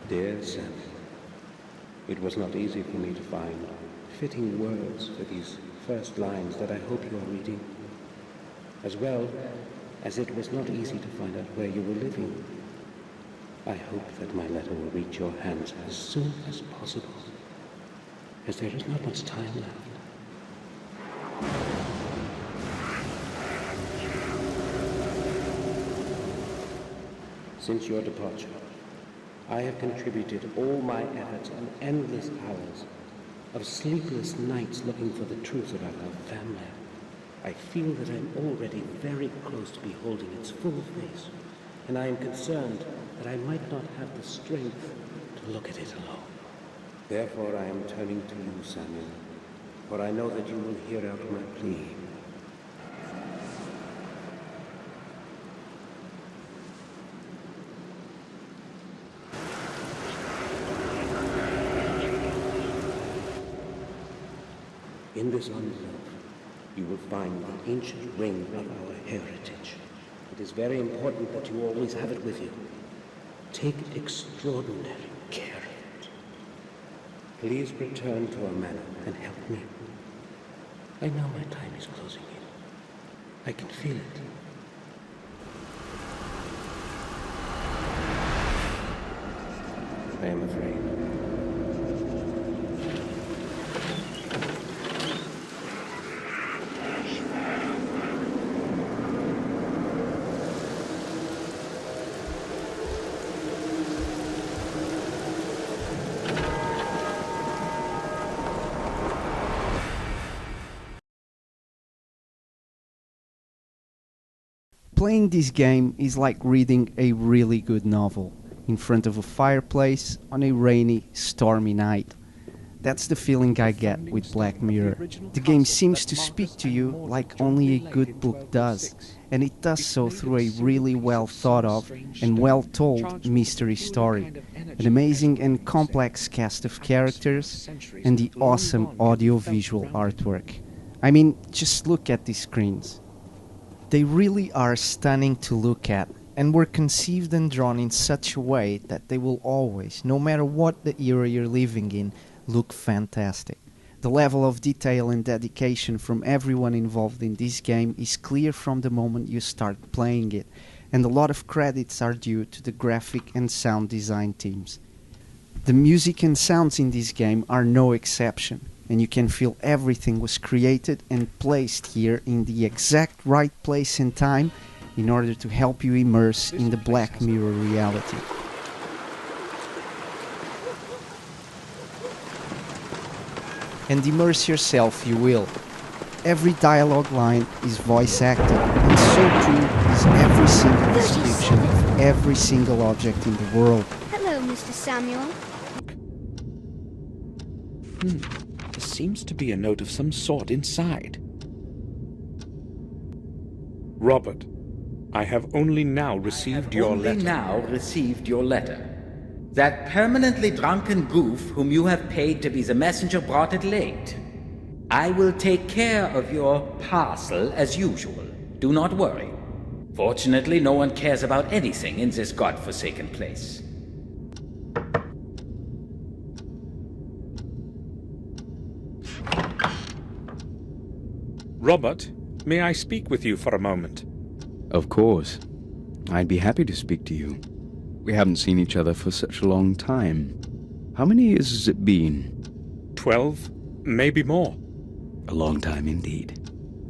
Dear Sam, it was not easy for me to find fitting words for these first lines that I hope you are reading, as well as it was not easy to find out where you were living. I hope that my letter will reach your hands as soon as possible, as there is not much time left. Since your departure, I have contributed all my efforts and endless hours of sleepless nights looking for the truth about our family. I feel that I'm already very close to beholding its full face, and I am concerned that I might not have the strength to look at it alone. Therefore I am turning to you, Samuel, for I know that you will hear out my plea. In this envelope, you will find the ancient ring of our heritage. It is very important that you always have it with you. Take extraordinary care of it. Please return to our manor and help me. I know my time is closing in. I can feel it. I am afraid. Playing this game is like reading a really good novel in front of a fireplace on a rainy, stormy night. That's the feeling I get with Black Mirror. The game seems to speak to you like only a good book does, and it does so through a really well thought of and well told mystery story, an amazing and complex cast of characters, and the awesome audio-visual artwork. I mean, just look at these screens. They really are stunning to look at, and were conceived and drawn in such a way that they will always, no matter what the era you're living in, look fantastic. The level of detail and dedication from everyone involved in this game is clear from the moment you start playing it, and a lot of credits are due to the graphic and sound design teams. The music and sounds in this game are no exception, and you can feel everything was created and placed here in the exact right place and time in order to help you immerse in the Black Mirror reality. And immerse yourself you will. Every dialogue line is voice acted, and so too is every single description of every single object in the world. Hello, Mr. Samuel. There seems to be a note of some sort inside. Robert, I have only now received your letter. That permanently drunken goof whom you have paid to be the messenger brought it late. I will take care of your parcel as usual. Do not worry. Fortunately, no one cares about anything in this godforsaken place. Robert, may I speak with you for a moment? Of course. I'd be happy to speak to you. We haven't seen each other for such a long time. How many years has it been? 12, maybe more. A long time indeed.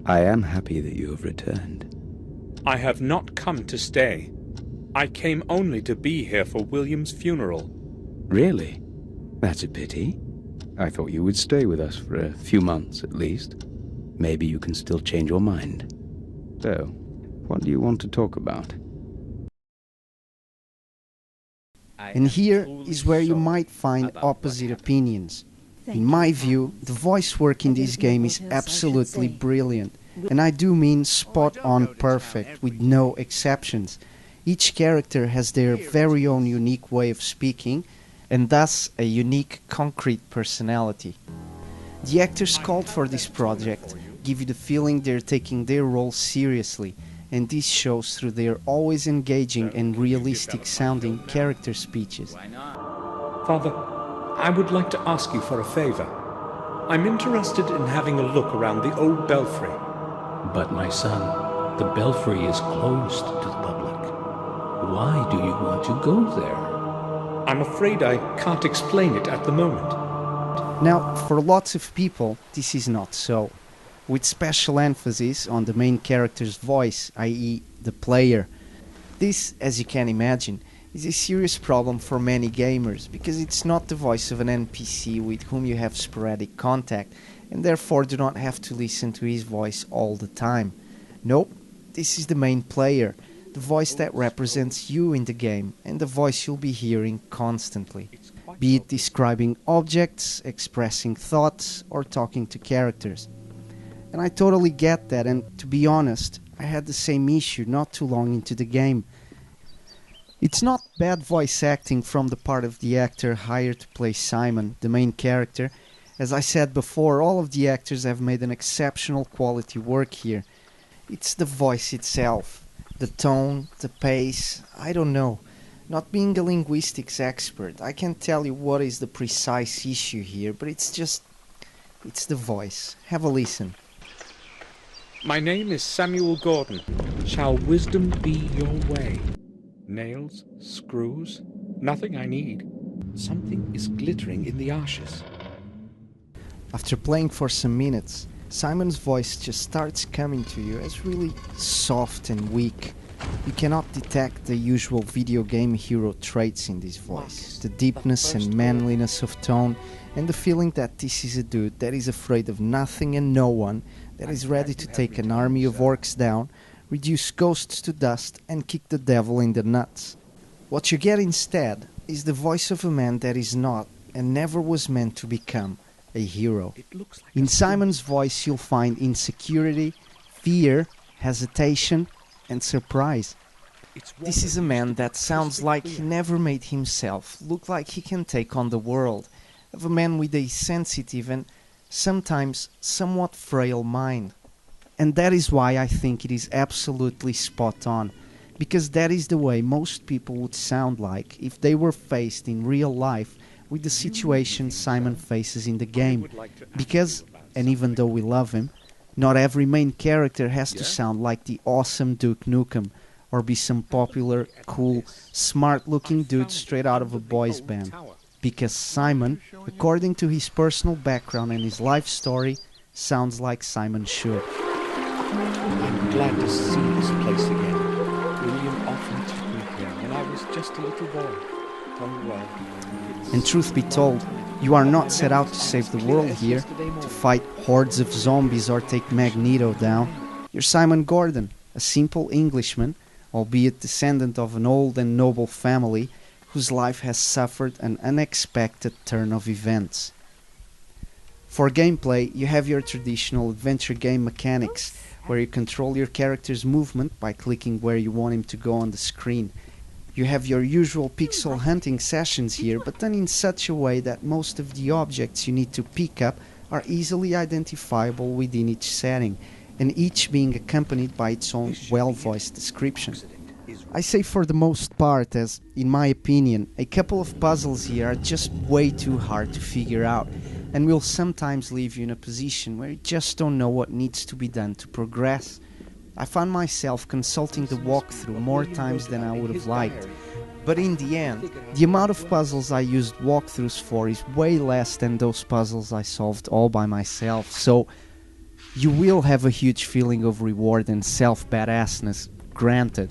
I am happy that you have returned. I have not come to stay. I came only to be here for William's funeral. Really? That's a pity. I thought you would stay with us for a few months at least. Maybe you can still change your mind. So, what do you want to talk about? And here is where you might find opposite opinions. In my view, the voice work in this game is absolutely brilliant, and I do mean spot on perfect, with no exceptions. Each character has their very own unique way of speaking, and thus a unique, concrete personality. The actors called for this project give you the feeling they're taking their role seriously, and this shows through their always engaging and realistic sounding character speeches. Why not? Father, I would like to ask you for a favor. I'm interested in having a look around the old belfry. But my son, the belfry is closed to the public. Why do you want to go there? I'm afraid I can't explain it at the moment. Now, for lots of people, this is not so, with special emphasis on the main character's voice, i.e. the player. This, as you can imagine, is a serious problem for many gamers, because it's not the voice of an NPC with whom you have sporadic contact, and therefore do not have to listen to his voice all the time. Nope, this is the main player, the voice that represents you in the game, and the voice you'll be hearing constantly, be it describing objects, expressing thoughts, or talking to characters. And I totally get that, and to be honest, I had the same issue not too long into the game. It's not bad voice acting from the part of the actor hired to play Simon, the main character. As I said before, all of the actors have made an exceptional quality work here. It's the voice itself, the tone, the pace, I don't know. Not being a linguistics expert, I can't tell you what is the precise issue here, but it's the voice. Have a listen. My name is Samuel Gordon. Shall wisdom be your way? Nails, screws, nothing I need. Something is glittering in the ashes. After playing for some minutes, Simon's voice just starts coming to you as really soft and weak. You cannot detect the usual video game hero traits in this voice, the deepness and manliness of tone, and the feeling that this is a dude that is afraid of nothing and no one, that is ready to take an army of orcs down, reduce ghosts to dust, and kick the devil in the nuts. What you get instead is the voice of a man that is not, and never was meant to become, a hero. In Simon's voice you'll find insecurity, fear, hesitation, and surprise. This is a man that sounds like he never made himself look like he can take on the world, of a man with a sensitive and sometimes somewhat frail mind. And that is why I think it is absolutely spot on, because that is the way most people would sound like if they were faced in real life with the situation Simon faces in the game. Because, and even though we love him, not every main character has to sound like the awesome Duke Nukem, or be some popular, cool, smart-looking dude straight out of a boys band. Because Simon, according to his personal background and his life story, sounds like Simon should. I'm glad to see this place again. William often took me here when I was just a little boy. Oh well. And truth be told, you are not set out to save the world here, to fight hordes of zombies or take Magneto down. You're Simon Gordon, a simple Englishman, albeit descendant of an old and noble family, whose life has suffered an unexpected turn of events. For gameplay, you have your traditional adventure game mechanics, where you control your character's movement by clicking where you want him to go on the screen. You have your usual pixel hunting sessions here, but done in such a way that most of the objects you need to pick up are easily identifiable within each setting, and each being accompanied by its own well-voiced description. I say for the most part, as, in my opinion, a couple of puzzles here are just way too hard to figure out, and will sometimes leave you in a position where you just don't know what needs to be done to progress. I found myself consulting the walkthrough more times than I would have liked, but in the end, the amount of puzzles I used walkthroughs for is way less than those puzzles I solved all by myself, so you will have a huge feeling of reward and self-badassness, granted.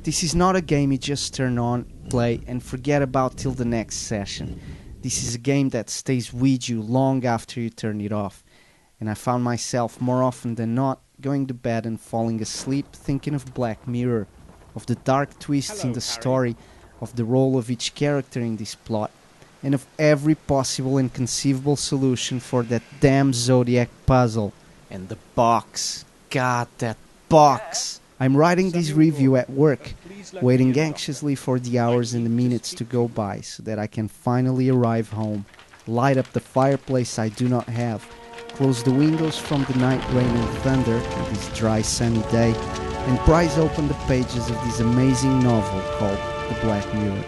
This is not a game you just turn on, play, and forget about till the next session. This is a game that stays with you long after you turn it off. And I found myself more often than not going to bed and falling asleep thinking of Black Mirror, of the dark twists in the story, of the role of each character in this plot, and of every possible and conceivable solution for that damn Zodiac puzzle. And the box. God, that box! I'm writing this review at work, waiting anxiously for the hours and the minutes to go by so that I can finally arrive home, light up the fireplace I do not have, close the windows from the night rain and thunder on this dry sunny day, and prise open the pages of this amazing novel called The Black Mirror.